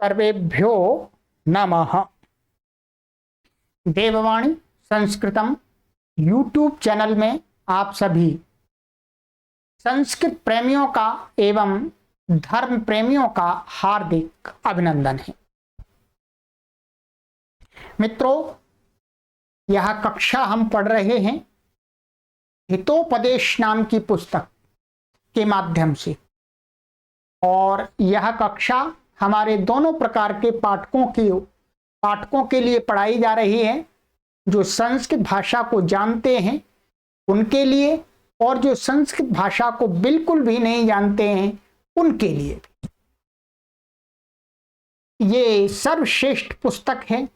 सर्वेभ्यो नमः। देववाणी संस्कृतम YouTube channel में आप सभी संस्कृत प्रेमियों का एवं धर्म प्रेमियों का हार्दिक अभिनंदन है। मित्रों, यह कक्षा हम पढ़ रहे हैं हितोपदेश नाम की पुस्तक के माध्यम से, और यह कक्षा हमारे दोनों प्रकार के पाठकों के लिए पढ़ाई जा रही है, जो संस्कृत भाषा को जानते हैं उनके लिए, और जो संस्कृत भाषा को बिल्कुल भी नहीं जानते हैं उनके लिए। ये सर्वश्रेष्ठ पुस्तक है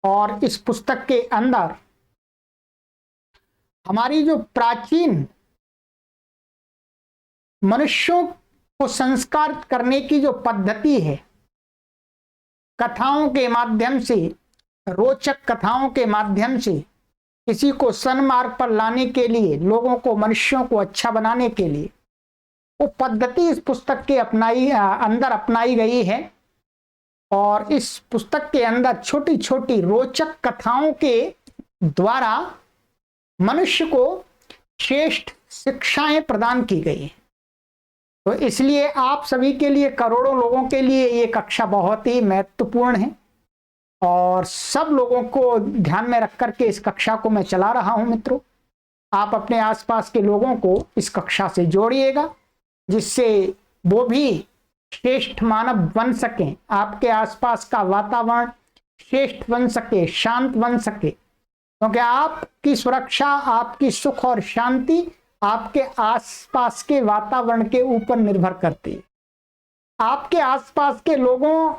और इस पुस्तक के अंदर हमारी जो प्राचीन मनुष्यों को संस्कार करने की जो पद्धति है, कथाओं के माध्यम से, रोचक कथाओं के माध्यम से किसी को सन्मार्ग पर लाने के लिए, लोगों को, मनुष्यों को अच्छा बनाने के लिए वो पद्धति इस पुस्तक के अंदर अपनाई गई है। और इस पुस्तक के अंदर छोटी छोटी रोचक कथाओं के द्वारा मनुष्य को श्रेष्ठ शिक्षाएं प्रदान की गई हैं। तो इसलिए आप सभी के लिए, करोड़ों लोगों के लिए ये कक्षा बहुत ही महत्वपूर्ण है और सब लोगों को ध्यान में रख करके इस कक्षा को मैं चला रहा हूं। मित्रों, आप अपने आसपास के लोगों को इस कक्षा से जोड़िएगा, जिससे वो भी श्रेष्ठ मानव बन सकें, आपके आसपास का वातावरण श्रेष्ठ बन सके, शांत बन सके, क्योंकि आपकी सुरक्षा, आपकी सुख और शांति आपके आसपास के वातावरण के ऊपर निर्भर करती है। आपके आसपास के लोगों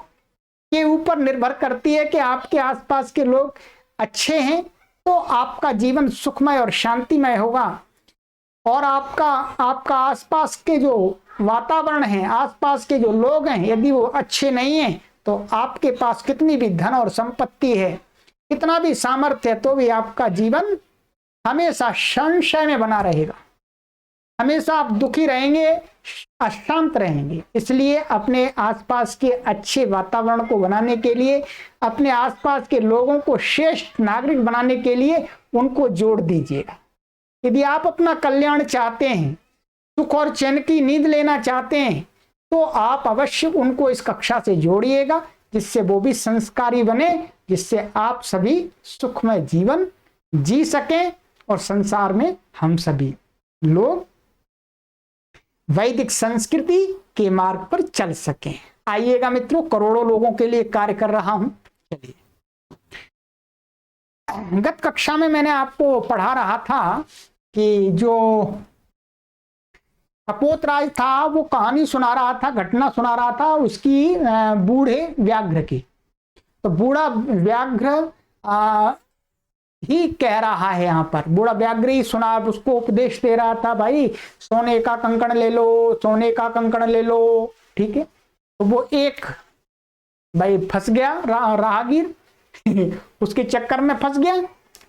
के ऊपर निर्भर करती है कि आपके आसपास के लोग अच्छे हैं तो आपका जीवन सुखमय और शांतिमय होगा, और आपका आसपास के जो वातावरण है, आसपास के जो लोग हैं, यदि वो अच्छे नहीं हैं तो आपके पास कितनी भी धन और संपत्ति है, कितना भी सामर्थ्य है, तो भी आपका जीवन हमेशा संशय में बना रहेगा, हमेशा आप दुखी रहेंगे, अशांत रहेंगे। इसलिए अपने आसपास के अच्छे वातावरण को बनाने के लिए, अपने आसपास के लोगों को श्रेष्ठ नागरिक बनाने के लिए उनको जोड़ दीजिएगा। यदि आप अपना कल्याण चाहते हैं, सुख और चैन की नींद लेना चाहते हैं, तो आप अवश्य उनको इस कक्षा से जोड़िएगा, जिससे वो भी संस्कारी बने, जिससे आप सभी सुखमय जीवन जी सकें और संसार में हम सभी लोग वैदिक संस्कृति के मार्ग पर चल सकें। आइएगा मित्रों, करोड़ों लोगों के लिए कार्य कर रहा हूं। चलिए, गत कक्षा में मैंने आपको पढ़ा रहा था कि जो कपोतराज था वो कहानी सुना रहा था, घटना सुना रहा था उसकी बूढ़े व्याघ्र की। तो बूढ़ा व्याघ्र ही कह रहा है, यहाँ पर बूढ़ा व्याघ्र ही सुना, उसको उपदेश दे रहा था, भाई सोने का कंकण ले लो, सोने का कंकण ले लो, ठीक है। तो वो एक भाई फंस गया, राहगीर उसके चक्कर में फंस गया,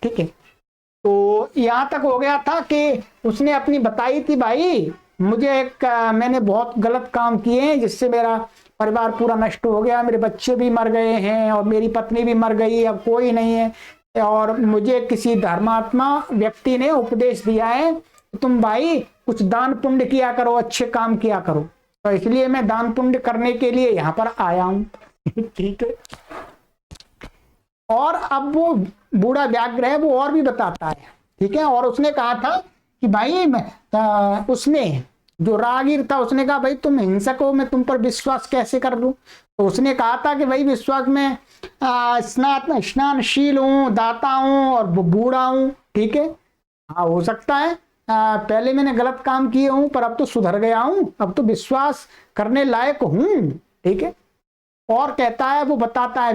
ठीक है। तो यहाँ तक हो गया था कि उसने अपनी बताई थी, भाई मुझे मैंने बहुत गलत काम किए हैं, जिससे मेरा परिवार पूरा नष्ट हो गया, मेरे बच्चे भी मर गए हैं और मेरी पत्नी भी मर गई, अब कोई नहीं है, और मुझे किसी धर्मात्मा व्यक्ति ने उपदेश दिया है तुम भाई कुछ दान पुण्य किया करो, अच्छे काम किया करो। तो इसलिए मैं दान पुण्य करने के लिए यहाँ पर आया हूं ठीक है। और अब वो बूढ़ा व्याघ्र है, वो और भी बताता है, ठीक है। और उसने कहा था कि भाई उसने जो राहगीर था, उसने कहा भाई तुम हिंसक हो, मैं तुम पर विश्वास कैसे कर लूं। तो उसने कहा था कि भाई विश्वास में स्नानशील हूँ, दाता हूँ और बूढ़ा हूँ, ठीक है। हाँ, हो सकता है पहले मैंने गलत काम किए हूँ, पर अब तो सुधर गया हूँ, अब तो विश्वास करने लायक हूँ, ठीक है। और कहता है, वो बताता है,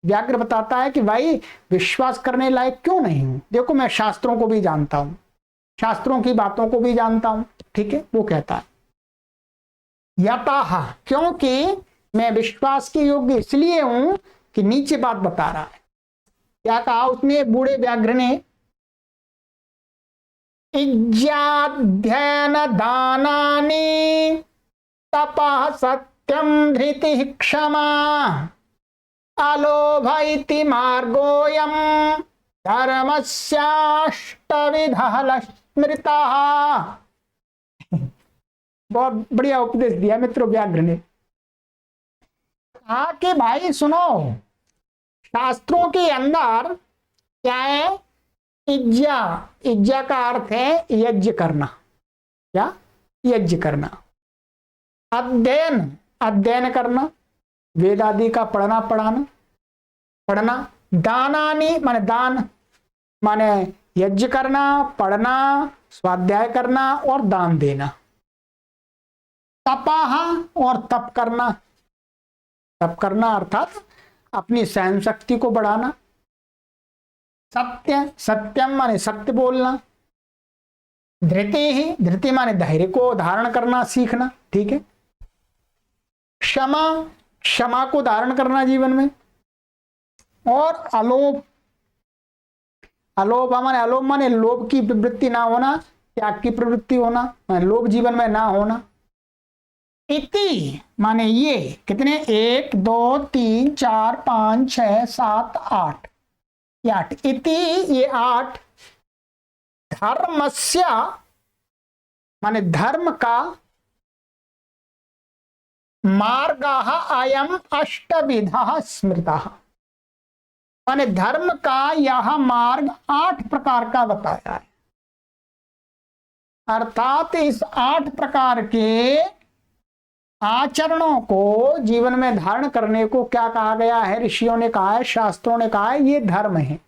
व्याघ्र बताता है कि भाई विश्वास करने लायक क्यों नहीं हूं, देखो मैं शास्त्रों को भी जानता हूं, शास्त्रों की बातों को भी जानता हूं, ठीक है। वो कहता है यतः, क्योंकि मैं विश्वास के योग्य इसलिए हूं कि नीचे बात बता रहा है। क्या कहा उसने, बूढ़े व्याघ्र ने, इज्जाध्ययन दानानि तपः सत्य सत्यम धृतिः क्षमा अलोभ इति मार्गोऽयं धर्मस्याष्टविधः स्मृतः। बहुत बढ़िया उपदेश दिया मित्रों व्याघ्र ने। कहा कि भाई सुनो, शास्त्रों के अंदर क्या है? इज्जा। इज्जा का अर्थ है यज्ञ करना। क्या? यज्ञ करना। अध्ययन, अध्ययन करना, वेद आदि का पढ़ना पढ़ना। दानानि माने दान, माने यज्ञ करना, पढ़ना, स्वाध्याय करना और दान देना। तपाह और तप करना। तप करना अर्थात अपनी सहन शक्ति को बढ़ाना। सत्य, सत्यम माने सत्य बोलना। धृति, धृति माने धैर्य को धारण करना, सीखना। ठीक है। क्षमा, क्षमा को धारण करना जीवन में। और अलोभ, अलोभ माने, अलोभ माने लोभ की प्रवृत्ति ना होना, त्याग की प्रवृत्ति होना, लोभ जीवन में ना होना। इति माने ये कितने? 1 2 3 4 5 6 7 8, ये 8। इति ये 8। धर्मस्य माने धर्म का, मार्गः अयम् अष्टविधः स्मृतः माने धर्म का यह मार्ग 8 प्रकार का बताया है। अर्थात इस 8 प्रकार के आचरणों को जीवन में धारण करने को क्या कहा गया है? ऋषियों ने कहा है, शास्त्रों ने कहा है, ये धर्म है।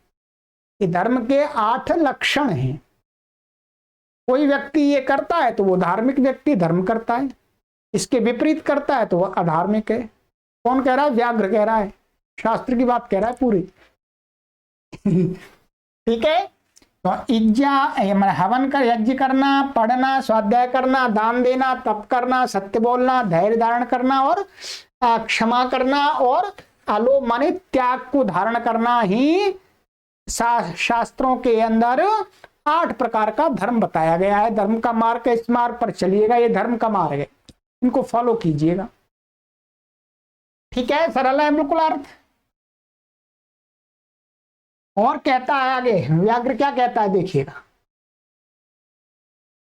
ये धर्म के 8 लक्षण हैं। कोई व्यक्ति ये करता है तो वो धार्मिक व्यक्ति धर्म करता है, इसके विपरीत करता है तो वह अधार्मिक है। कौन कह रहा है? व्याघ्र कह रहा है, शास्त्र की बात कह रहा है पूरी। ठीक है। तो इज्जा हवन कर, यज्ञ करना, पढ़ना, स्वाध्याय करना, दान देना, तप करना, सत्य बोलना, धैर्य धारण करना और क्षमा करना और अलोभ माने त्याग को धारण करना ही शास्त्रों के अंदर 8 प्रकार का धर्म बताया गया है। धर्म का मार्ग, इस मार्ग पर चलिएगा, ये धर्म का मार्ग है, इनको फॉलो कीजिएगा। ठीक है, सरल है बिल्कुल अर्थ। और कहता है आगे व्याघ्र, क्या कहता है देखिएगा।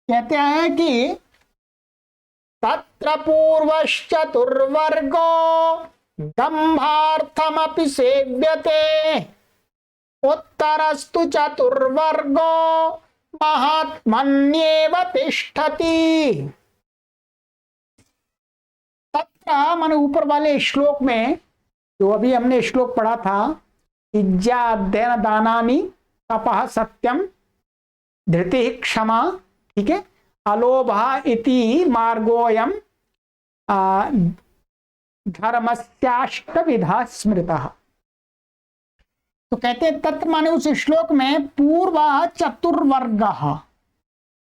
कहते हैं कि तत्र पूर्वश्चतुर्वर्गो दम्भार्थमपि सेव्यते उत्तरस्तु चतुर्वर्गो महात्मन्येव तिष्ठति। तत्र माने ऊपर वाले श्लोक में, जो अभी हमने श्लोक पढ़ा था, इज्जा अध्ययन दानानि तपः सत्यम धृति क्षमा, ठीक है, अलोभः इति मार्गोऽयं धर्मस्याष्टविधः स्मृतः। तो कहते हैं तत्र माने उस श्लोक में पूर्व चतुर्वर्गः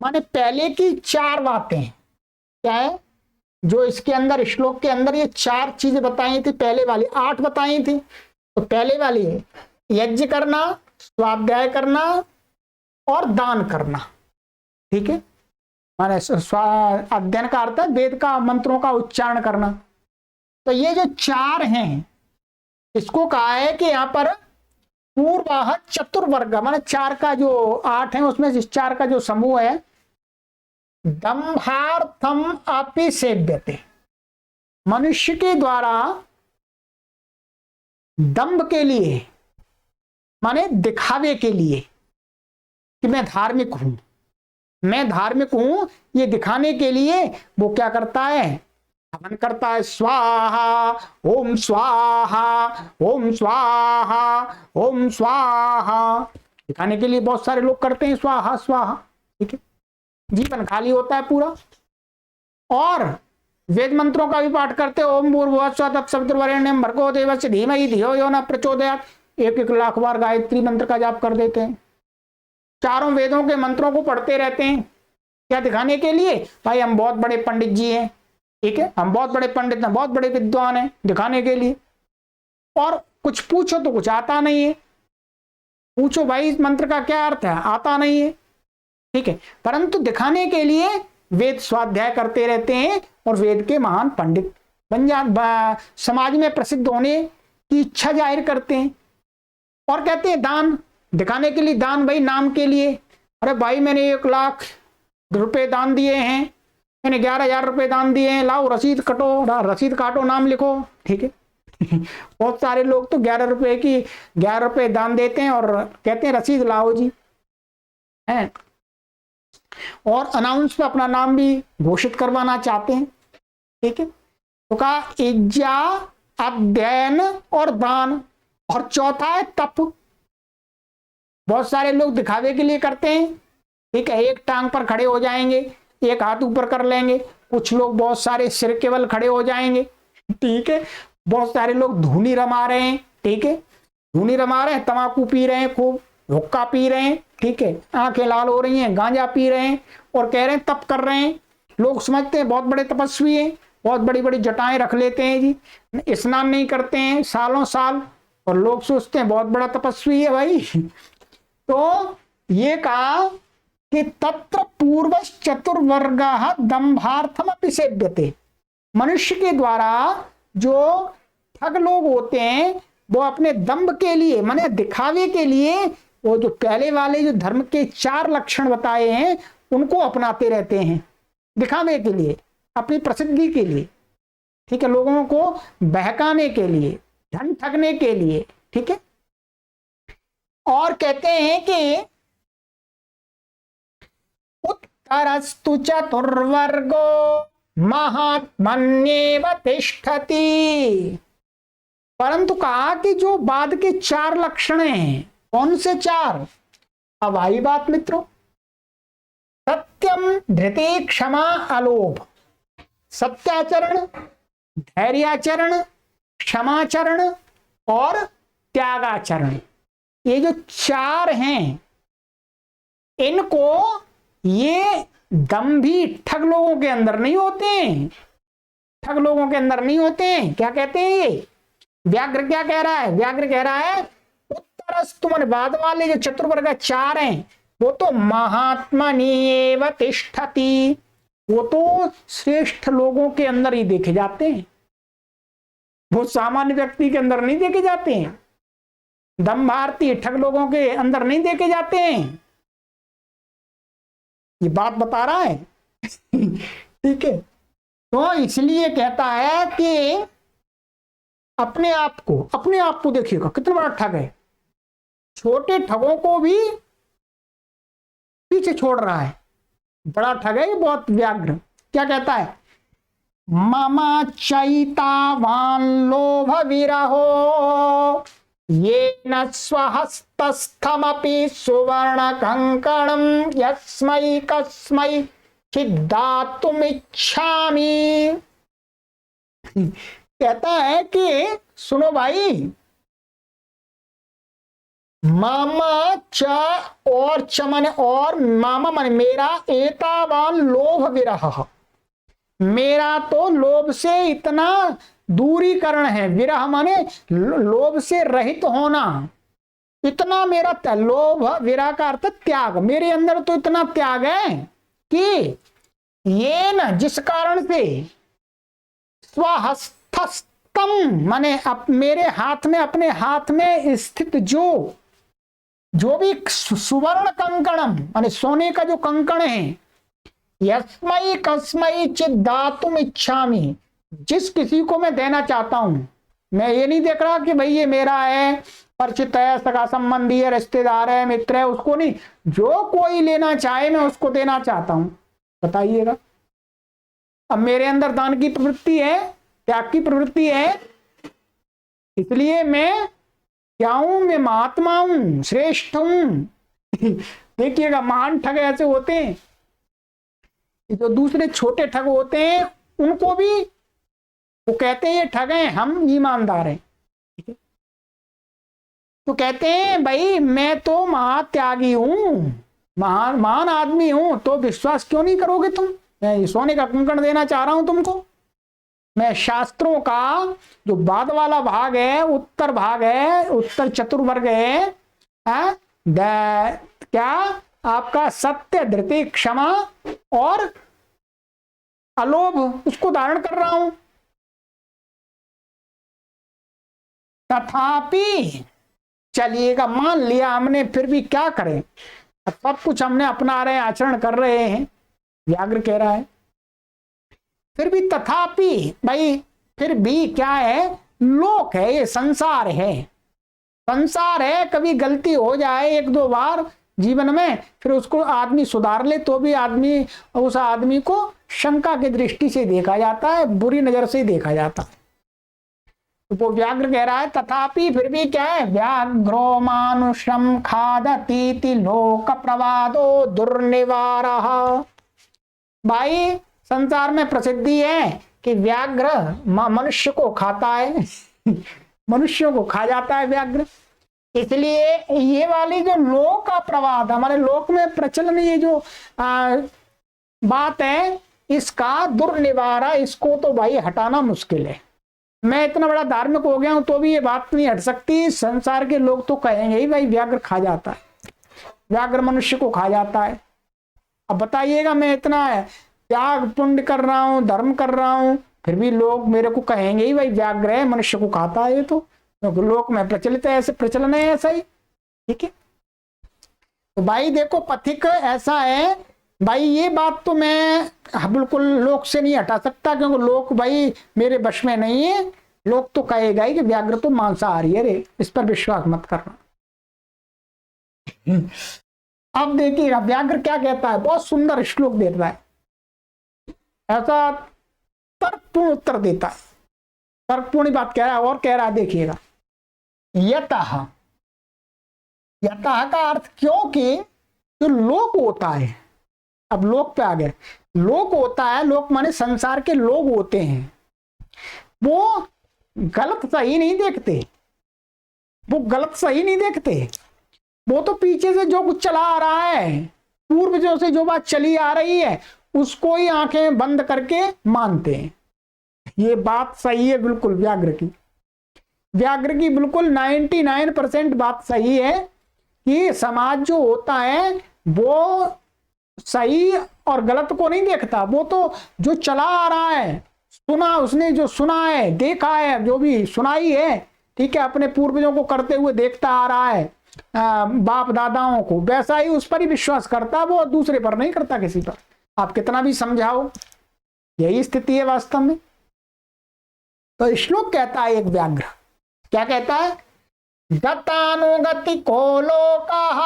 माने पहले की 4 बातें। क्या है? जो इसके अंदर श्लोक के अंदर ये 4 चीजें बताई थी, पहले वाली 8 बताई थी। तो पहले वाली है यज्ञ करना, स्वाध्याय करना और दान करना। ठीक है, माने अध्ययन का अर्थ है वेद का मंत्रों का उच्चारण करना। तो ये जो 4 हैं, इसको कहा है कि यहाँ पर पूर्व चतुर्वर्ग माने 4 का जो 8 है उसमें से 4 का जो समूह है, दम्भार्थम अपि सेव्यते, मनुष्य के द्वारा दंभ के लिए माने दिखावे के लिए कि मैं धार्मिक हूं, मैं धार्मिक हूं, ये दिखाने के लिए वो क्या करता है? हवन करता है। स्वाहा ओम स्वाहा ओम स्वाहा ओम स्वाहा, दिखाने के लिए बहुत सारे लोग करते हैं स्वाहा स्वाहा। ठीक है, जीवन खाली होता है पूरा। और वेद मंत्रों का भी पाठ करते हैं, ओम भूर्भुवः तत्सवितुर्वरेण्यं भर्गो देवस्य धीमहि धियो यो न प्रचोदयात्। 1-1 लाख बार गायत्री मंत्र का जाप कर देते हैं। 4 वेदों के मंत्रों को पढ़ते रहते हैं। क्या दिखाने के लिए? भाई हम बहुत बड़े पंडित जी हैं, ठीक है, हम बहुत बड़े पंडित हैं, बहुत बड़े विद्वान हैं, दिखाने के लिए। और कुछ पूछो तो कुछ आता नहीं है, पूछो भाई इस मंत्र का क्या अर्थ है, आता नहीं है। ठीक है, परंतु दिखाने के लिए वेद स्वाध्याय करते रहते हैं और वेद के महान पंडित समाज में प्रसिद्ध होने की इच्छा जाहिर करते हैं और कहते हैं दान दिखाने के लिए, दान भाई नाम के लिए, अरे भाई मैंने 1 लाख रुपए दान दिए हैं, मैंने 11,000 रुपए दान दिए हैं, लाओ रसीद कटो, रसीद काटो, नाम लिखो, ठीक है। बहुत सारे लोग तो 11 रुपए दान देते हैं और कहते हैं रसीद लाओ जी, है, और अनाउंस में अपना नाम भी घोषित करवाना चाहते हैं, ठीक है। तो कहा इज्जा, अध्ययन और दान, और चौथा है तप। बहुत सारे लोग दिखावे के लिए करते हैं, ठीक है, एक टांग पर खड़े हो जाएंगे, एक हाथ ऊपर कर लेंगे, कुछ लोग बहुत सारे सिर केवल खड़े हो जाएंगे, ठीक है। बहुत सारे लोग धूनी रमा रहे हैं, ठीक है, धूनी रमा रहे हैं, तंबाकू पी रहे हैं, खूब हुक्का पी रहे हैं, ठीक है, आंखें लाल हो रही हैं, गांजा पी रहे हैं और कह रहे हैं तप कर रहे हैं। लोग समझते हैं बहुत बड़े तपस्वी हैं, बहुत बड़ी बड़ी जटाएं रख लेते हैं जी, स्नान नहीं करते हैं सालों साल और लोग सोचते हैं बहुत बड़ा तपस्वी है भाई। तो ये कहा कि तत्र पूर्व चतुर्वर्ग दंभार्थम अपि सेव्यते, मनुष्य के द्वारा जो ठग लोग होते हैं वो अपने दंभ के लिए, माने दिखावे के लिए, वो जो पहले वाले जो धर्म के 4 लक्षण बताए हैं उनको अपनाते रहते हैं, दिखावे के लिए, अपनी प्रसिद्धि के लिए, ठीक है, लोगों को बहकाने के लिए, धन ठगने के लिए, ठीक है। और कहते हैं कि उत्तरस्तु चतुर्वर्गो महात्मन्येव तिष्ठति, परंतु कहा कि जो बाद के 4 लक्षण हैं, कौन से 4? अब आई बात मित्रों, सत्यम, धृति, क्षमा, अलोभ, सत्याचरण, धैर्याचरण, क्षमाचरण और त्यागाचरण, ये जो 4 हैं इनको, ये दंभी ठग लोगों के अंदर नहीं होते हैं, ठग लोगों के अंदर नहीं होते हैं। क्या कहते हैं ये? व्याघ्र क्या कह रहा है? व्याघ्र कह रहा है उत्तरस्तु मन बाद वाले जो चतुर्वर्ग 4 हैं वो तो महात्मनीयेव तिष्ठति, वो तो श्रेष्ठ लोगों के अंदर ही देखे जाते हैं, वो सामान्य व्यक्ति के अंदर नहीं देखे जाते हैं, दंभार्थी ठग लोगों के अंदर नहीं देखे जाते हैं। ये बात बता रहा है। ठीक है, तो इसलिए कहता है कि अपने आप को देखिएगा कितना बड़ा ठग है, छोटे ठगों को भी पीछे छोड़ रहा है, बड़ा ठग है ये बहुत। व्याघ्र क्या कहता है? ममा चैतावान लोभ विरहो ये न स्वहस्तस्थमपि सुवर्ण कंकणम यस्मै कस्मै छिद्दातुमिच्छामि। कहता है कि सुनो भाई, मामा च और च माने और, मामा माने मेरा, एतावान लोभ विरह, मेरा तो लोभ से इतना दूरीकरण है, विरह माने लोभ से रहित होना, इतना मेरा लोभ, विरह का अर्थ त्याग, मेरे अंदर तो इतना त्याग है कि ये न जिस कारण से स्वहस्तम माने मेरे हाथ में, अपने हाथ में स्थित जो भी सुवर्ण कंकणम माने सोने का जो कंकण है, यस्मै कस्मै चिद्दातुम इच्छामि, जिस किसी को मैं देना चाहता हूं, मैं ये नहीं देख रहा कि भाई ये मेरा है, परिचित है, सगा संबंधी है, रिश्तेदार है, मित्र है, उसको नहीं, जो कोई लेना चाहे मैं उसको देना चाहता हूं। बताइएगा, अब मेरे अंदर दान की प्रवृत्ति है, त्याग की प्रवृत्ति है, इसलिए मैं क्या हूं? मैं महात्मा हूं, श्रेष्ठ हूं। देखिएगा, महान ठग ऐसे होते हैं, जो दूसरे छोटे ठग होते हैं उनको भी वो कहते हैं ये ठग हैं, हम ईमानदार हैं। तो कहते हैं भाई मैं तो महात्यागी हूं, महान आदमी हूं, तो विश्वास क्यों नहीं करोगे तुम? मैं सोने का कंकण देना चाह रहा हूं तुमको, मैं शास्त्रों का जो बाद वाला भाग है, उत्तर भाग है, उत्तर चतुर्वर्ग है, क्या आपका सत्य, धृति, क्षमा और अलोभ, उसको धारण कर रहा हूं। तथापि चलिएगा, मान लिया हमने, फिर भी क्या करें, सब कुछ हमने अपना रहे हैं, आचरण कर रहे हैं, व्याघ्र कह रहा है फिर भी तथापि, भाई फिर भी क्या है, लोक है, ये संसार है, संसार है, कभी गलती हो जाए एक दो बार जीवन में, फिर उसको आदमी सुधार ले तो भी आदमी, उस आदमी को शंका की दृष्टि से देखा जाता है, बुरी नजर से देखा जाता है। तो वो व्याघ्र कह रहा है तथापि फिर भी क्या है, व्याघ्रो मानुषम खादतीति लोक प्रवादो दुर्निवारः। भाई संसार में प्रसिद्धि है कि व्याघ्र मनुष्य को खाता है मनुष्यों को खा जाता है व्याघ्र, इसलिए ये वाली जो लोक का प्रवाद, हमारे लोक में प्रचलन, ये जो बात है, इसका दुर्निवारा, इसको तो भाई हटाना मुश्किल है। मैं इतना बड़ा धार्मिक हो गया हूं तो भी ये बात नहीं हट सकती, संसार के लोग तो कहेंगे ही भाई व्याघ्र खा जाता है, व्याघ्र मनुष्य को खा जाता है। अब बताइएगा, मैं इतना त्याग पुण्य कर रहा हूं, धर्म कर रहा हूं, फिर भी लोग मेरे को कहेंगे ही भाई व्याघ्र है, मनुष्य को खाता है, ये तो क्योंकि लोक में प्रचलित है, ऐसे प्रचलन है ऐसा ही, ठीक है। तो भाई देखो पथिक ऐसा है भाई, ये बात तो मैं बिल्कुल लोक से नहीं हटा सकता, क्योंकि लोक भाई मेरे वश में नहीं है, लोक तो कहेगा ही कि व्याघ्र तो मांसाहारी है रे, इस पर विश्वास मत करना। अब देखिएगा व्याघ्र क्या कहता है, बहुत सुंदर श्लोक देता है, ऐसा तर्कपूर्ण उत्तर देता है, तर्कपूर्ण बात कह रहा है, और कह रहा है देखिएगा, यतः, यतः का अर्थ क्योंकि जो लोक होता है, अब लोक पे आ गए, लोक होता है, लोक माने संसार के लोग होते हैं, वो गलत सही नहीं देखते, वो गलत सही नहीं देखते, वो तो पीछे से जो कुछ चला आ रहा है, पूर्वजों से जो बात चली आ रही है, उसको ही आंखें बंद करके मानते हैं। ये बात सही है बिल्कुल व्याघ्र की, व्याघ्र की बिल्कुल 99% बात सही है कि समाज जो होता है वो सही और गलत को नहीं देखता, वो तो जो चला आ रहा है, सुना, उसने जो सुना है, देखा है, जो भी सुनाई है, ठीक है, अपने पूर्वजों को करते हुए देखता आ रहा है, बाप दादाओं को, वैसा ही उस पर ही विश्वास करता, वो दूसरे पर नहीं करता, किसी पर आप कितना भी समझाओ, यही स्थिति है वास्तव में। तो श्लोक कहता है एक व्याघ्र, क्या कहता है, गतानुगति को लोकाः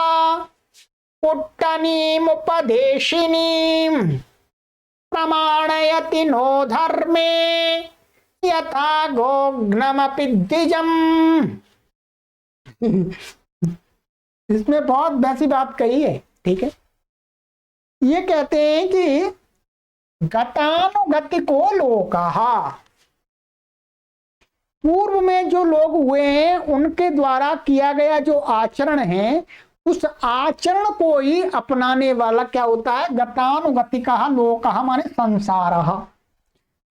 पुट्टनीम उपदेशिनीम प्रमाणयति नो धर्मे यथा गोघ्नमपि द्विजम्। इसमें बहुत वैसी बात कही है, ठीक है। ये कहते हैं कि गतानुगति को लोकाः, पूर्व में जो लोग हुए हैं उनके द्वारा किया गया जो आचरण है, उस आचरण को ही अपनाने वाला क्या होता है, गतानुगतिकः लोकः माने संसारः,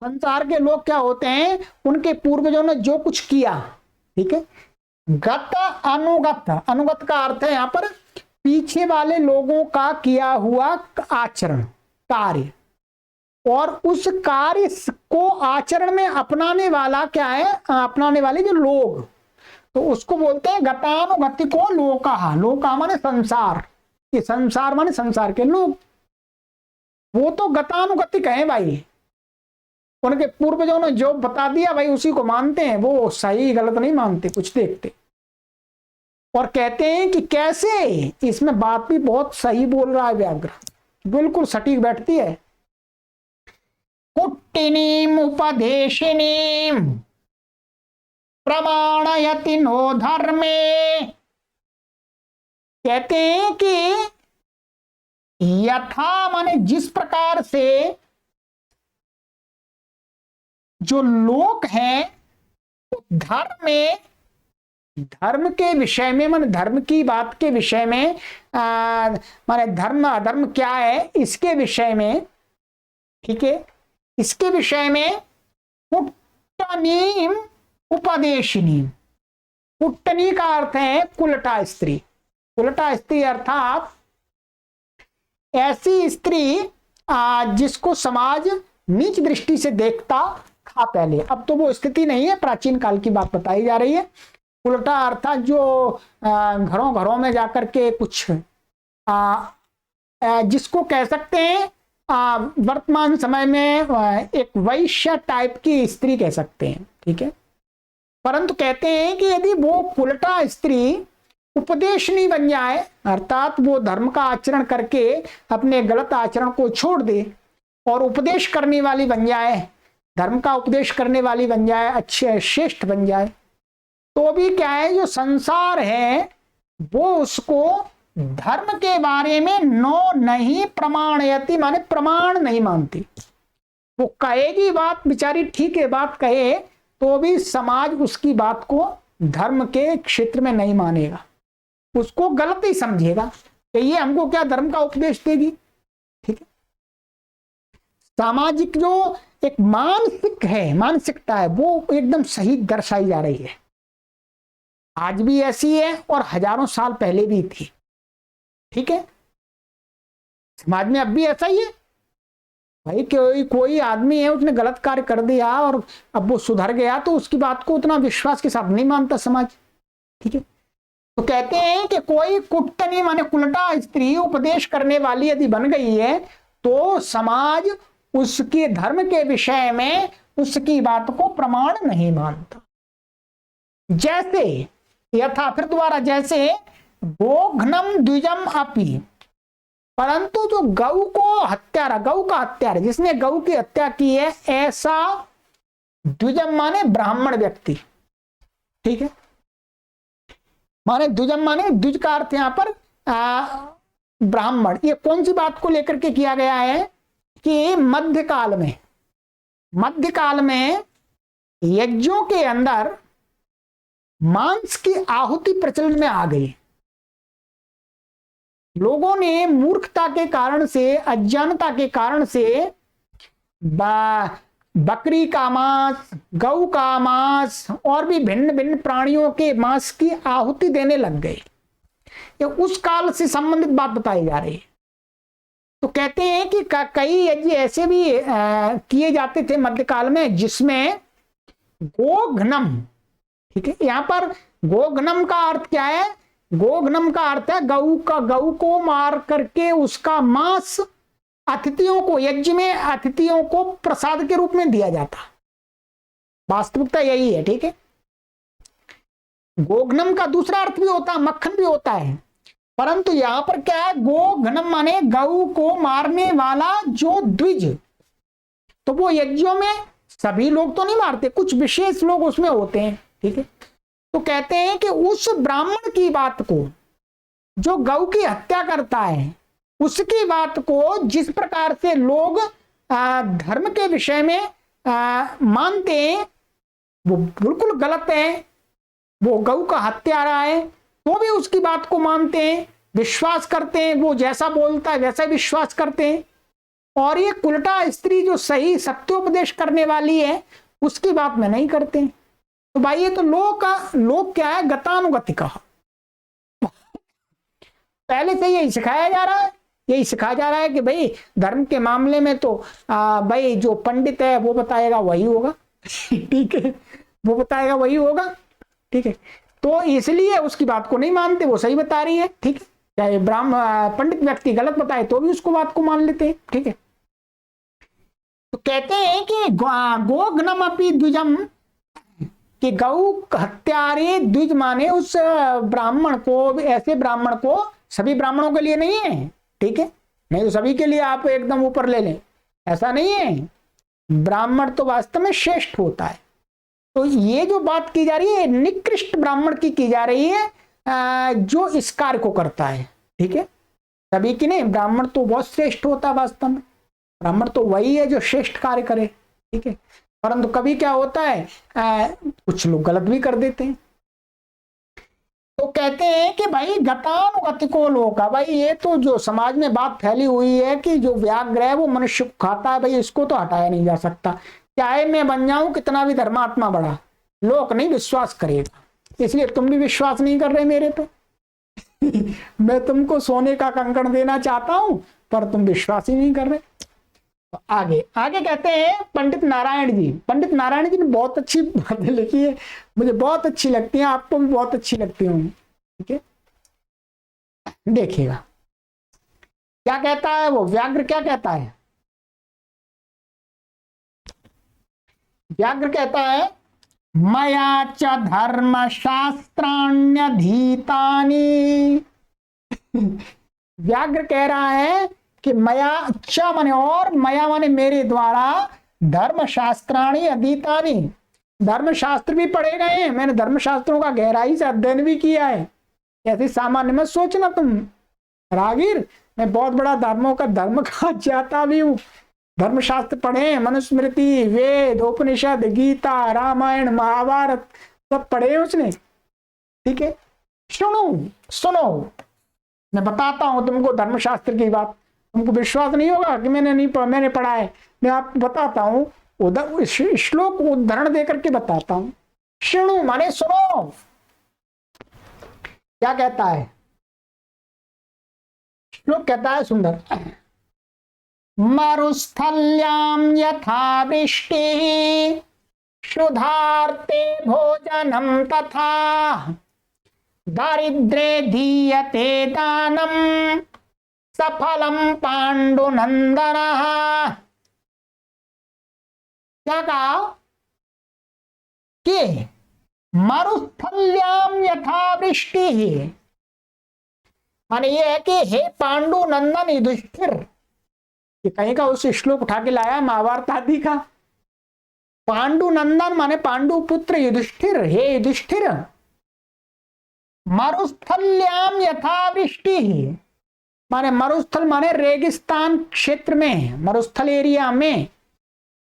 संसार के लोग क्या होते हैं, उनके पूर्वजों ने जो कुछ किया, ठीक है। गत अनुगत, अनुगत का अर्थ है यहां पर पीछे वाले लोगों का किया हुआ आचरण, कार्य, और उस कार्य को आचरण में अपनाने वाला क्या है, अपनाने वाले जो लोग, तो उसको बोलते हैं गतानुगति को लोकाः, लोका माने संसार, ये संसार माने संसार के लोग, वो तो गतानुगतिक है भाई, उनके पूर्वजों ने जो बता दिया भाई उसी को मानते हैं, वो सही गलत नहीं मानते, कुछ देखते। और कहते हैं कि कैसे, इसमें बात भी बहुत सही बोल रहा है व्याघ्र, बिल्कुल सटीक बैठती है। कुट्टिनीम उपदेशिनीम प्रमाणयति नो धर्मे, कहते हैं कि यथा माने जिस प्रकार से जो लोक हैं धर्म में, धर्म के विषय में, माने धर्म की बात के विषय में, माने धर्म अधर्म क्या है इसके विषय में, ठीक है, इसके विषय में पुट्टनीम उपदेशिनी, पुट्टनी का अर्थ है कुलटा स्त्री, कुलटा स्त्री अर्थात ऐसी स्त्री जिसको समाज नीच दृष्टि से देखता था पहले, अब तो वो स्थिति नहीं है, प्राचीन काल की बात बताई जा रही है। उल्टा अर्थात जो घरों घरों में जाकर के कुछ जिसको कह सकते हैं वर्तमान समय में एक वैश्य टाइप की स्त्री कह सकते हैं, ठीक है। परंतु कहते हैं कि यदि वो उल्टा स्त्री उपदेश नहीं बन जाए, अर्थात वो धर्म का आचरण करके अपने गलत आचरण को छोड़ दे और उपदेश करने वाली बन जाए, धर्म का उपदेश करने वाली बन जाए, अच्छे श्रेष्ठ बन जाए, तो भी क्या है, जो संसार है वो उसको धर्म के बारे में नो नहीं प्रमाणयति, माने प्रमाण नहीं मानती। वो कहेगी बात बेचारी, ठीक है बात कहे, तो भी समाज उसकी बात को धर्म के क्षेत्र में नहीं मानेगा, उसको गलत ही समझेगा कि ये हमको क्या धर्म का उपदेश देगी, ठीक है। सामाजिक जो एक मानसिक है, मानसिकता है, वो एकदम सही दर्शाई जा रही है। आज भी ऐसी है और हजारों साल पहले भी थी, ठीक है। समाज में अब भी ऐसा ही है भाई, कोई आदमी है उसने गलत कार्य कर दिया और अब वो सुधर गया तो उसकी बात को उतना विश्वास के साथ नहीं मानता समाज, ठीक है। तो कहते हैं कि कोई कुटनी माने उल्टा स्त्री उपदेश करने वाली यदि बन गई है तो समाज उसके धर्म के विषय में उसकी बात को प्रमाण नहीं मानता। जैसे यथा, फिर दोबारा, जैसे गोघ्नम द्विजम अपि, परंतु जो गौ को हत्यारा, गौ का हत्यारा, जिसने गौ की हत्या की है, ऐसा द्विजम माने ब्राह्मण व्यक्ति, ठीक है। माने द्विजम माने द्विज का अर्थ यहां पर ब्राह्मण। ये कौन सी बात को लेकर के किया गया है कि मध्यकाल में यज्ञों के अंदर मांस की आहुति प्रचलन में आ गई। लोगों ने मूर्खता के कारण से, अज्ञानता के कारण से बकरी का मांस, गौ का मांस और भी भिन्न भिन्न प्राणियों के मांस की आहुति देने लग गए। ये उस काल से संबंधित बात बताई जा रही है। तो कहते हैं कि कई यज्ञ ऐसे भी किए जाते थे मध्यकाल में जिसमें गोघ्नम, ठीक है। यहां पर गोघ्नम का अर्थ क्या है? गोघ्नम का अर्थ है गौ को मार करके उसका मांस अतिथियों को, यज्ञ में अतिथियों को प्रसाद के रूप में दिया जाता। वास्तविकता यही है, ठीक है। गोघ्नम का दूसरा अर्थ भी होता है, मक्खन भी होता है, परंतु यहां पर क्या है, गोघ्नम माने गौ को मारने वाला जो द्विज। तो वो यज्ञों में सभी लोग तो नहीं मारते, कुछ विशेष लोग उसमें होते हैं, ठीक है। तो कहते हैं कि उस ब्राह्मण की बात को, जो गौ की हत्या करता है, उसकी बात को जिस प्रकार से लोग धर्म के विषय में मानते हैं वो बिल्कुल गलत है। वो गौ का हत्यारा है तो भी उसकी बात को मानते हैं, विश्वास करते हैं, वो जैसा बोलता है वैसा विश्वास करते हैं। और ये उल्टा स्त्री जो सही सत्योपदेश करने वाली है उसकी बात में नहीं करते। तो भाई ये तो लोग क्या है, गतानुगतिक। पहले से यही सिखाया जा रहा है, यही सिखाया जा रहा है कि भाई धर्म के मामले में तो भाई जो पंडित है वो बताएगा वही होगा, ठीक है, वो बताएगा वही होगा, ठीक है। तो इसलिए उसकी बात को नहीं मानते, वो सही बता रही है, ठीक है। चाहे पंडित व्यक्ति गलत बताए तो भी उसको बात को मान लेते हैं, ठीक है। तो कहते हैं कि गोघ्नमपि द्विजम, कि गौ हत्यारे द्विज माने उस ब्राह्मण को, ऐसे ब्राह्मण को, सभी ब्राह्मणों के लिए नहीं है, ठीक है। नहीं तो सभी के लिए आप एकदम ऊपर ले लें, ऐसा नहीं है। ब्राह्मण तो वास्तव में श्रेष्ठ होता है। तो ये जो बात की जा रही है निकृष्ट ब्राह्मण की जा रही है जो इस कार्य को करता है, ठीक है। सभी की नहीं, ब्राह्मण तो बहुत श्रेष्ठ होता है वास्तव में। ब्राह्मण तो वही है जो श्रेष्ठ कार्य करे, ठीक है। परंतु कभी क्या होता है कुछ लोग गलत भी कर देते हैं। तो कहते हैं कि भाई गतानुगतिको लोका, भाई ये तो जो समाज में बात फैली हुई है कि जो व्याघ्र है वो मनुष्य को खाता है, भाई इसको तो हटाया नहीं जा सकता। चाहे मैं बन जाऊं कितना भी धर्मात्मा बड़ा, लोग नहीं विश्वास करेगा। इसलिए तुम भी विश्वास नहीं कर रहे मेरे पे। मैं तुमको सोने का कंकड़ देना चाहता हूं पर तुम विश्वास ही नहीं कर रहे। तो आगे आगे कहते हैं पंडित नारायण जी। पंडित नारायण जी ने बहुत अच्छी बातें लिखी है, मुझे बहुत अच्छी लगती हैं, आपको भी बहुत अच्छी लगती होंगी। ठीक है, देखिएगा क्या कहता है वो व्याघ्र, क्या कहता है व्याघ्र? कहता है मया च धर्म शास्त्राण्यधीतानि। व्याघ्र कह रहा है कि मया च माने और, मया माने मेरे द्वारा, धर्म शास्त्राणी अधीतानि, धर्म शास्त्र भी पढ़े गए हैं, मैंने धर्म शास्त्रों का गहराई से अध्ययन भी किया है। ऐसे सामान्य मत सोचना तुम रागीर, मैं बहुत बड़ा धर्मों का धर्म का जाता भी हूँ। धर्मशास्त्र पढ़े, मनुस्मृति, वेद, उपनिषद, गीता, रामायण, महाभारत सब पढ़े उसने। ठीक है, सुनो सुनो, मैं बताता हूं तुमको धर्मशास्त्र की बात। तुमको विश्वास नहीं होगा कि मैंने पढ़ा है। मैं आपको बताता हूं, उधर श्लोक उदाहरण देकर के बताता हूं। सुनो माने सुनो, क्या कहता है श्लोक? कहता है सुंदर, मरुस्थल्यां यथा वृष्टिः क्षुधार्ते भोजनं तथा दारिद्र्ये दीयते दानं सफलं पाण्डुनन्दनः। क्या कहा कि मरुस्थल्यां यथा वृष्टिः, माने ये है कि हे पांडु नंदन युधिष्ठिर, ये कहीं का उस श्लोक उठा के लाया महाभारत आदि का। पांडु नंदन माने पांडु पुत्र युधिष्ठिर, हे युधिष्ठिर, मरुस्थल्याम यथा वृष्टि, माने मरुस्थल माने रेगिस्तान क्षेत्र में, मरुस्थल एरिया में,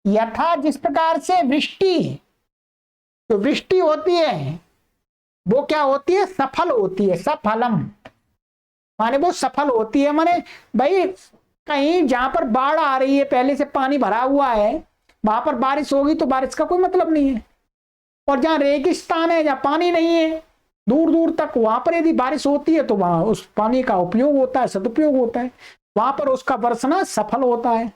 यथा जिस प्रकार से वृष्टि, तो वृष्टि होती है वो क्या होती है? सफल होती है। सफलम माने वो सफल होती है, माने भाई कहीं जहां पर बाढ़ आ रही है, पहले से पानी भरा हुआ है, वहां पर बारिश होगी तो बारिश का कोई मतलब नहीं है। और जहां रेगिस्तान है, जहां पानी नहीं है दूर दूर तक, वहां पर यदि बारिश होती है तो वहां उस पानी का उपयोग होता है, सदुपयोग होता है, वहां पर उसका बरसना सफल होता है।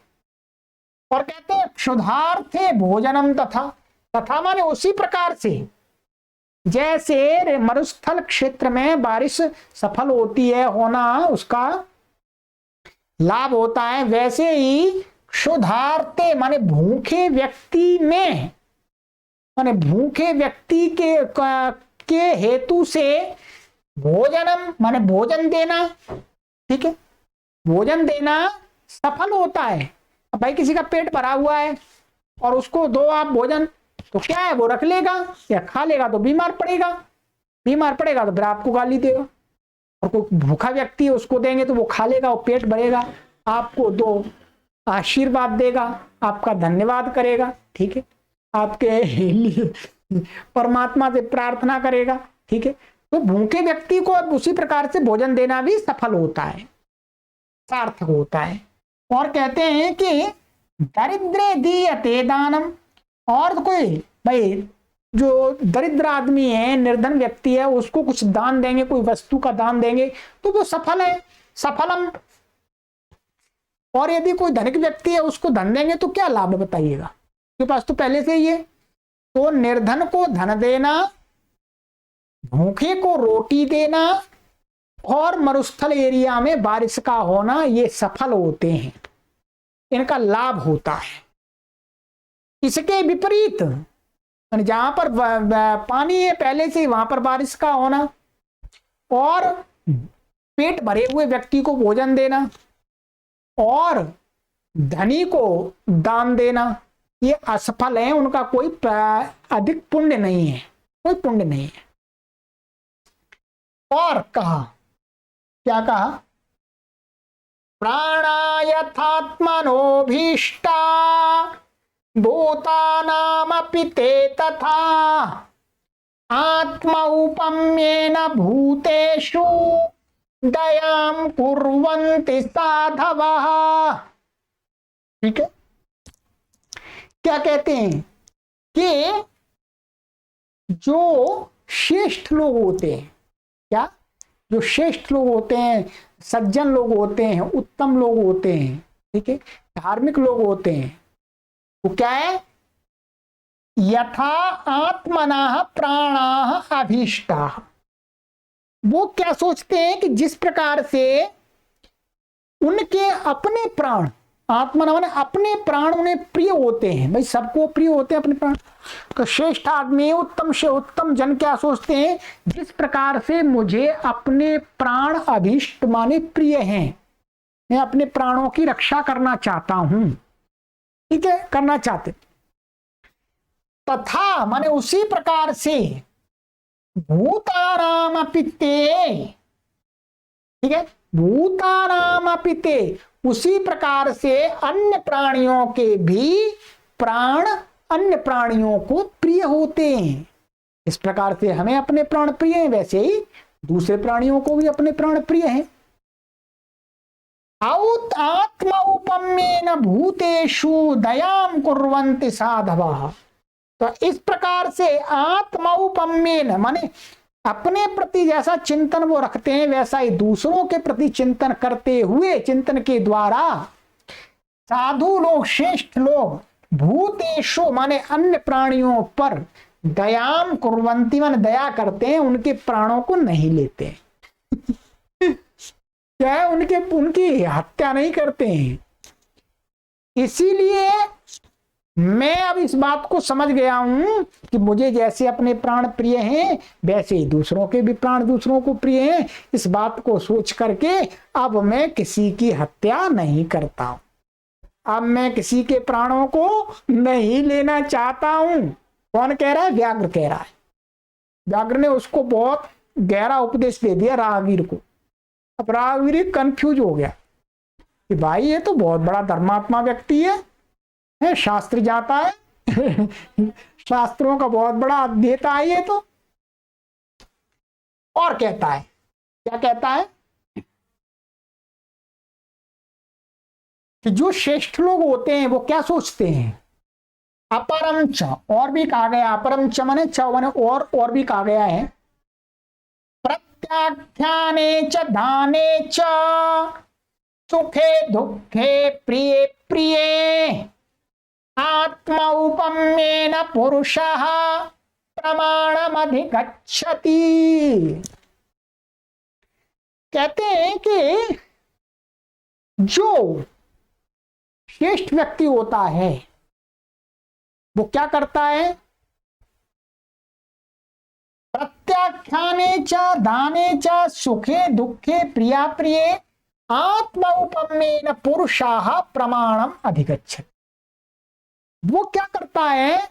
और कहते हैं क्षुधार्थे भोजनम तथा, तथा माने उसी प्रकार से जैसे मरुस्थल क्षेत्र में बारिश सफल होती है, होना उसका लाभ होता है, वैसे ही क्षुधार्ते माने भूखे व्यक्ति में, माने भूखे व्यक्ति के हेतु से भोजनम माने भोजन देना, ठीक है, भोजन देना सफल होता है। अब भाई किसी का पेट भरा हुआ है और उसको दो आप भोजन, तो क्या है वो रख लेगा या खा लेगा तो बीमार पड़ेगा, बीमार पड़ेगा तो फिर आपको गाली देगा। और कोई भूखा व्यक्ति है उसको देंगे तो वो खा लेगा, वो पेट भरेगा, आपको दो आशीर्वाद देगा, आपका धन्यवाद करेगा, ठीक है, आपके लिए परमात्मा से प्रार्थना करेगा, ठीक है। तो भूखे व्यक्ति को अब उसी प्रकार से भोजन देना भी सफल होता है, सार्थक होता है। और कहते हैं कि दरिद्रे दीयते दानम, और कोई भाई जो दरिद्र आदमी है, निर्धन व्यक्ति है, उसको कुछ दान देंगे, कोई वस्तु का दान देंगे तो वो सफल है, सफलम। और यदि कोई धनिक व्यक्ति है उसको धन देंगे तो क्या लाभ है बताइएगा, उसके पास तो पहले से ही है। तो निर्धन को धन देना, भूखे को रोटी देना और मरुस्थल एरिया में बारिश का होना, ये सफल होते हैं, इनका लाभ होता है। इसके विपरीत जहां पर पानी है पहले से वहां पर बारिश का होना और पेट भरे हुए व्यक्ति को भोजन देना और धनी को दान देना, ये असफल है, उनका कोई अधिक पुण्य नहीं है, कोई पुण्य नहीं है। और कहा, क्या कहा? प्राणायथात्मनोभीष्टा भूतानामपि ते तथा आत्मौपम्येन भूतेषु दयां कुर्वन्ति साधवः। ठीक है, क्या कहते हैं कि जो श्रेष्ठ लोग होते हैं, क्या जो श्रेष्ठ लोग होते हैं, सज्जन लोग होते हैं, उत्तम लोग होते हैं, ठीक है, धार्मिक लोग होते हैं वो क्या है, यथा आत्मना प्राणा अभीष्टा, वो क्या सोचते हैं कि जिस प्रकार से उनके अपने प्राण, आत्मना माने अपने प्राण उन्हें प्रिय होते हैं, भाई सबको प्रिय होते हैं अपने प्राण, तो श्रेष्ठ आदमी उत्तम से उत्तम जन क्या सोचते हैं, जिस प्रकार से मुझे अपने प्राण अभीष्ट माने प्रिय हैं, मैं अपने प्राणों की रक्षा करना चाहता हूं, ठीक है, करना चाहते, तथा माने उसी प्रकार से भूतानाम पिते, ठीक है, भूतानाम पिते, उसी प्रकार से अन्य प्राणियों के भी प्राण अन्य प्राणियों को प्रिय होते हैं। इस प्रकार से हमें अपने प्राण प्रिय हैं, वैसे ही दूसरे प्राणियों को भी अपने प्राण प्रिय हैं। औत आत्मौपम्येन भूतेषु दयाम कुर्वन्ति साधवः, तो इस प्रकार से आत्मौपम्येन माने अपने प्रति जैसा चिंतन वो रखते हैं वैसा ही दूसरों के प्रति चिंतन करते हुए, चिंतन के द्वारा साधु लोग, श्रेष्ठ लोग, भूतेषु माने अन्य प्राणियों पर दयाम कुर्वन्ति माने दया करते हैं, उनके प्राणों को नहीं लेते क्या है, उनकी हत्या नहीं करते हैं। इसीलिए मैं अब इस बात को समझ गया हूं कि मुझे जैसे अपने प्राण प्रिय हैं वैसे ही दूसरों के भी प्राण दूसरों को प्रिय हैं। इस बात को सोच करके अब मैं किसी की हत्या नहीं करता हूं, अब मैं किसी के प्राणों को नहीं लेना चाहता हूं। कौन कह रहा है? व्याघ्र कह रहा है। व्याघ्र ने उसको बहुत गहरा उपदेश दे दिया राहगीर को। अब राहगीर कंफ्यूज हो गया कि भाई ये तो बहुत बड़ा धर्मात्मा व्यक्ति है, शास्त्र जाता है शास्त्रों का बहुत बड़ा अध्येता है ये तो। और कहता है, क्या कहता है कि जो श्रेष्ठ लोग होते हैं वो क्या सोचते हैं, अपरम च, और भी कहा गया, अपरम च माने च माने और भी कहा गया है, प्रत्याख्याने च दाने च सुखे दुखे प्रिय प्रिय आत्मौपम्येन पुरुषः प्रमाणमधिगच्छति। कहते हैं कि जो श्रेष्ठ व्यक्ति होता है वो क्या करता है, प्रत्याख्याने च दाने च सुखे दुखे प्रिया प्रिय आत्मौपम्येन पुरुषः प्रमाणम अधिगच्छति। वो क्या करता है,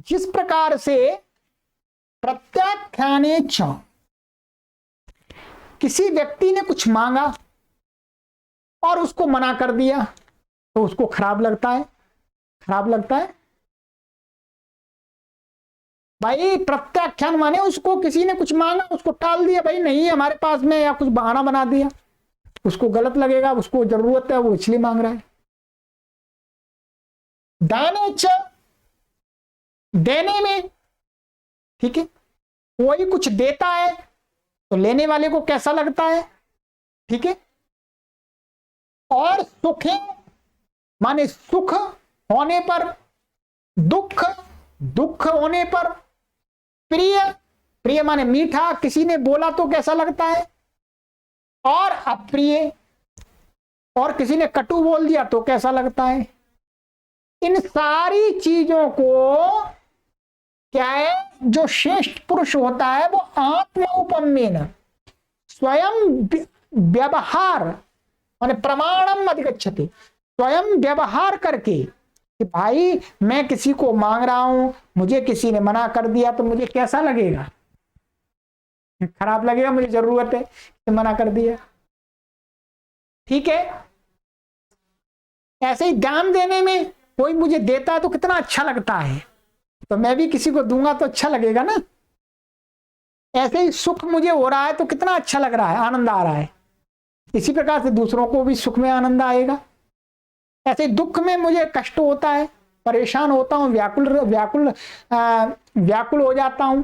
जिस प्रकार से प्रत्याख्याने च, किसी व्यक्ति ने कुछ मांगा और उसको मना कर दिया तो उसको खराब लगता है, खराब लगता है भाई। प्रत्याख्यान माने उसको किसी ने कुछ मांगा उसको टाल दिया, भाई नहीं हमारे पास में, या कुछ बहाना बना दिया, उसको गलत लगेगा, उसको जरूरत है वो इसलिए मांग रहा है। दाने च, देने में, ठीक है, कोई कुछ देता है तो लेने वाले को कैसा लगता है, ठीक है। और सुखे माने सुख होने पर, दुख दुख होने पर, प्रिय प्रिय माने मीठा, किसी ने बोला तो कैसा लगता है, और अप्रिय, और किसी ने कटु बोल दिया तो कैसा लगता है। इन सारी चीजों को क्या है, जो श्रेष्ठ पुरुष होता है वो आत्मौपम्येन स्वयं व्यवहार माने प्रमाणम अधिगच्छति, स्वयं व्यवहार करके कि भाई मैं किसी को मांग रहा हूं, मुझे किसी ने मना कर दिया तो मुझे कैसा लगेगा, खराब लगेगा, मुझे जरूरत है तो मना कर दिया, ठीक है। ऐसे ही दान देने में, कोई मुझे देता है तो कितना अच्छा लगता है, तो मैं भी किसी को दूंगा तो अच्छा लगेगा ना। ऐसे ही सुख मुझे हो रहा है तो कितना अच्छा लग रहा है, आनंद आ रहा है, इसी प्रकार से दूसरों को भी सुख में आनंद आएगा। ऐसे दुख में मुझे कष्ट होता है, परेशान होता हूं, व्याकुल हो जाता हूं,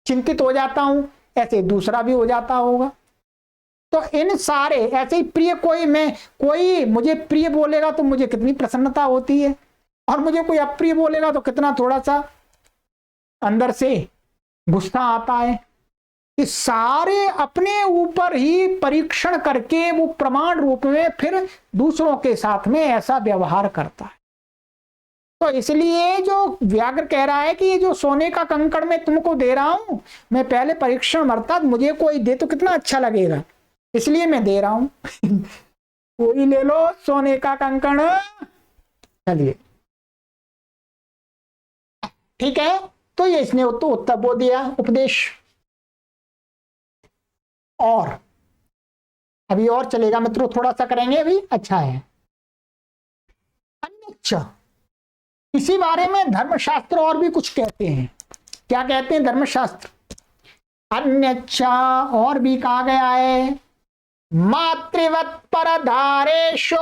चिंतित हो जाता हूं, ऐसे दूसरा भी हो जाता होगा। तो इन सारे ऐसे ही प्रिय, कोई मुझे प्रिय बोलेगा तो मुझे कितनी प्रसन्नता होती है, और मुझे कोई अप्रिय बोलेगा तो कितना थोड़ा सा अंदर से गुस्सा आता है। इस सारे अपने ऊपर ही परीक्षण करके वो प्रमाण रूप में फिर दूसरों के साथ में ऐसा व्यवहार करता है। तो इसलिए जो व्याघ्र कह रहा है कि ये जो सोने का कंकड़ मैं तुमको दे रहा हूं, मैं पहले परीक्षण अर्थात मुझे कोई दे तो कितना अच्छा लगेगा, इसलिए मैं दे रहा हूं। कोई ले लो सोने का कंकड़। चलिए ठीक है, तो ये इसने तो उत्तर वो दिया उपदेश। और अभी और चलेगा मित्रों, थोड़ा सा करेंगे अभी, अच्छा है। अन्यच्च, इसी बारे में धर्मशास्त्र और भी कुछ कहते हैं। क्या कहते हैं धर्मशास्त्र? अन्यच्च, और भी कहा गया है, मातृवत परधारेषु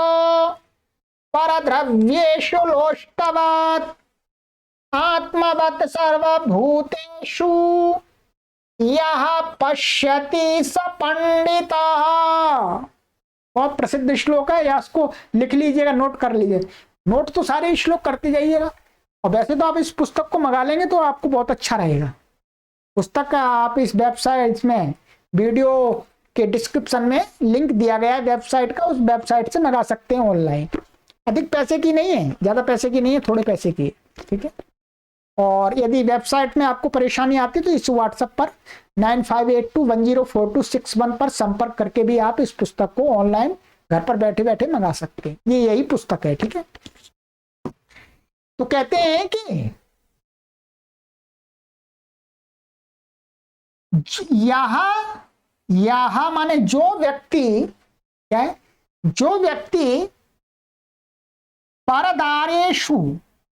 परद्रव्येषु लोष्टवत् आत्मवत् सर्वभूतेषु यह पश्यति स पंडितः। बहुत प्रसिद्ध श्लोक है, या इसको लिख लीजिएगा, नोट कर लीजिए। नोट तो सारे श्लोक करते जाइएगा, और वैसे तो आप इस पुस्तक को मंगा लेंगे तो आपको बहुत अच्छा रहेगा। पुस्तक का आप इस वेबसाइट में, वीडियो के डिस्क्रिप्शन में लिंक दिया गया है वेबसाइट का, उस वेबसाइट से मंगा सकते हैं ऑनलाइन। अधिक पैसे की नहीं है, ज्यादा पैसे की नहीं है, थोड़े पैसे की है, ठीक है। और यदि वेबसाइट में आपको परेशानी आती है तो इस व्हाट्सएप पर 9582104261 पर संपर्क करके भी आप इस पुस्तक को ऑनलाइन घर पर बैठे बैठे मंगा सकते हैं। ये यही पुस्तक है, ठीक है। तो कहते हैं कि यहां माने जो व्यक्ति, क्या है, जो व्यक्ति परदारेषु,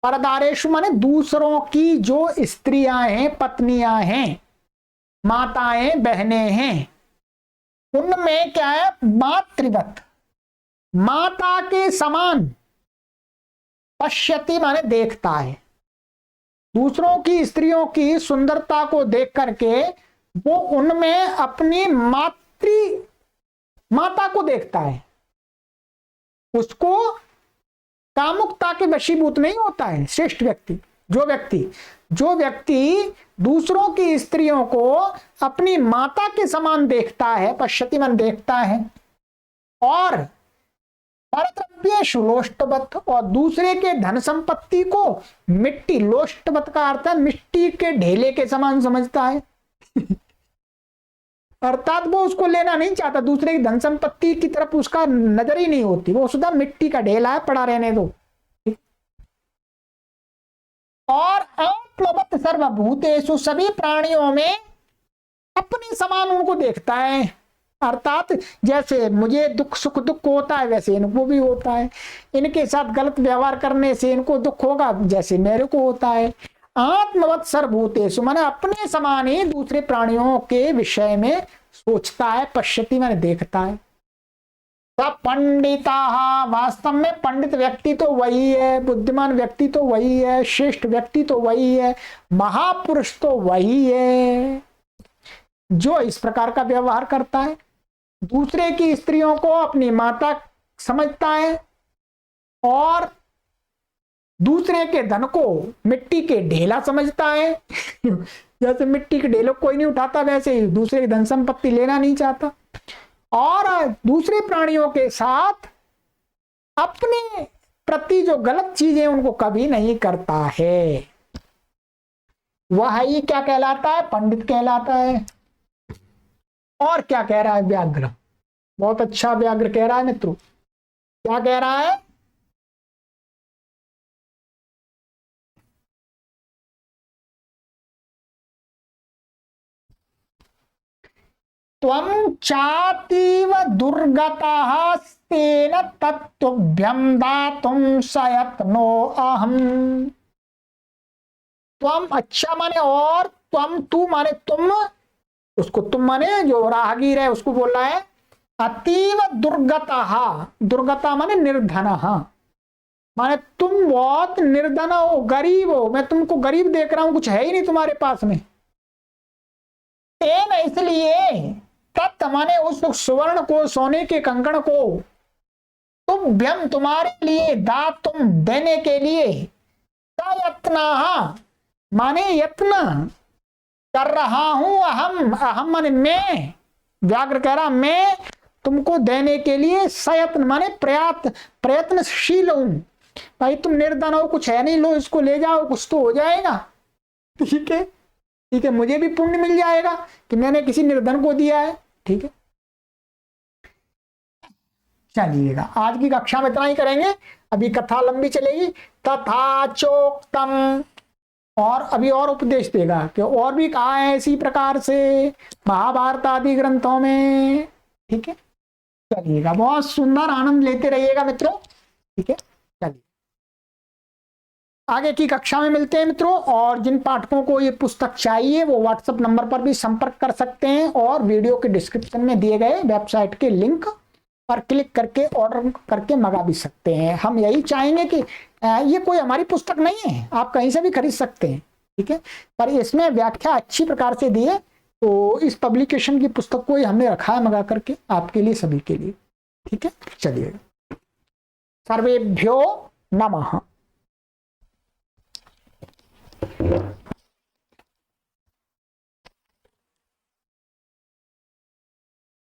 परदारेषु माने दूसरों की जो स्त्रियां हैं, पत्नियां हैं, माताएं बहनें हैं, उनमें क्या है, मातृवत, माता के समान, पश्यति माने देखता है। दूसरों की स्त्रियों की सुंदरता को देख करके वो उनमें अपनी माता को देखता है, उसको कामुकता के वशीभूत नहीं होता है। श्रेष्ठ व्यक्ति, जो व्यक्ति दूसरों की स्त्रियों को अपनी माता के समान देखता है, पश्यति मन देखता है, और परद्रव्येषु लोष्टवत्, और दूसरे के धन संपत्ति को मिट्टी, लोष्टवत् का अर्थ है मिट्टी के ढेले के समान समझता है। अर्थात वो उसको लेना नहीं चाहता, दूसरे की धन संपत्ति की तरफ उसका नजर ही नहीं होती, वो सुधा मिट्टी का ढेला है, पड़ा रहने दो। और आत्मवत् सर्वभूतेषु, सभी प्राणियों में अपने समान उनको देखता है। अर्थात जैसे मुझे दुख सुख दुख होता है वैसे इनको भी होता है, इनके साथ गलत व्यवहार करने से इनको दुख होगा जैसे मेरे को होता है। आत्मवत् सर्वभूतेषु माने अपने समान ही दूसरे प्राणियों के विषय में सोचता है, पश्यति माने देखता है। पंडिता, वास्तव में पंडित व्यक्ति तो वही है, बुद्धिमान व्यक्ति तो वही है, श्रेष्ठ व्यक्ति तो वही है, महापुरुष तो वही है जो इस प्रकार का व्यवहार करता है, दूसरे की स्त्रियों को अपनी माता समझता है और दूसरे के धन को मिट्टी के ढेला समझता है। जैसे मिट्टी के ढेलों कोई नहीं उठाता, वैसे ही दूसरे की धन संपत्ति लेना नहीं चाहता, और दूसरे प्राणियों के साथ अपने प्रति जो गलत चीजें उनको कभी नहीं करता है। वह ही क्या कहलाता है, पंडित कहलाता है। और क्या कह रहा है व्याघ्र, बहुत अच्छा व्याघ्र कह रहा है मित्रों, क्या कह रहा है, त्वं चातीव दुर्गतः तेन तत्तुभ्यं दातुं सयत्नो अहम्। त्वं अच्छा माने और, त्वं तू माने तुम, उसको तुम माने जो राहगीर है उसको बोल रहा है। अतीव दुर्गतः, दुर्गता माने निर्धनः, माने तुम बहुत निर्धन हो, गरीब हो, मैं तुमको गरीब देख रहा हूं, कुछ है ही नहीं तुम्हारे पास में। तेन इसलिए तत् माने उस सुवर्ण को, सोने के कंकड़ को, तुभ्यम तुम्हारे लिए, दातुम देने के लिए, सयत्न माने यत्न कर रहा हूं, अहम, अहम माने मैं, व्याघ्र कह रहा मैं तुमको देने के लिए, सयत्न माने प्रयत्नशील हूं। भाई तुम निर्धन हो, कुछ है नहीं, लो इसको ले जाओ, कुछ तो हो जाएगा। ठीक है, ठीक है, मुझे भी पुण्य मिल जाएगा कि मैंने किसी निर्धन को दिया है। ठीक है, चलिएगा आज की कक्षा में इतना ही करेंगे, अभी कथा लंबी चलेगी। तथा चोक्तम, और अभी और उपदेश देगा कि और भी कहा है इसी प्रकार से महाभारत आदि ग्रंथों में। ठीक है, चलिएगा, बहुत सुंदर, आनंद लेते रहिएगा मित्रों। ठीक है, चलिए आगे की कक्षा में मिलते हैं मित्रों। और जिन पाठकों को ये पुस्तक चाहिए वो व्हाट्सएप नंबर पर भी संपर्क कर सकते हैं, और वीडियो के डिस्क्रिप्शन में दिए गए वेबसाइट के लिंक पर क्लिक करके ऑर्डर करके मंगा भी सकते हैं। हम यही चाहेंगे कि ये कोई हमारी पुस्तक नहीं है, आप कहीं से भी खरीद सकते हैं। ठीक है, पर इसमें व्याख्या अच्छी प्रकार से दी है, तो इस पब्लिकेशन की पुस्तक को ही हमने रखा है मंगा करके आपके लिए, सभी के लिए। ठीक है, चलिए, सर्वेभ्यो नमः।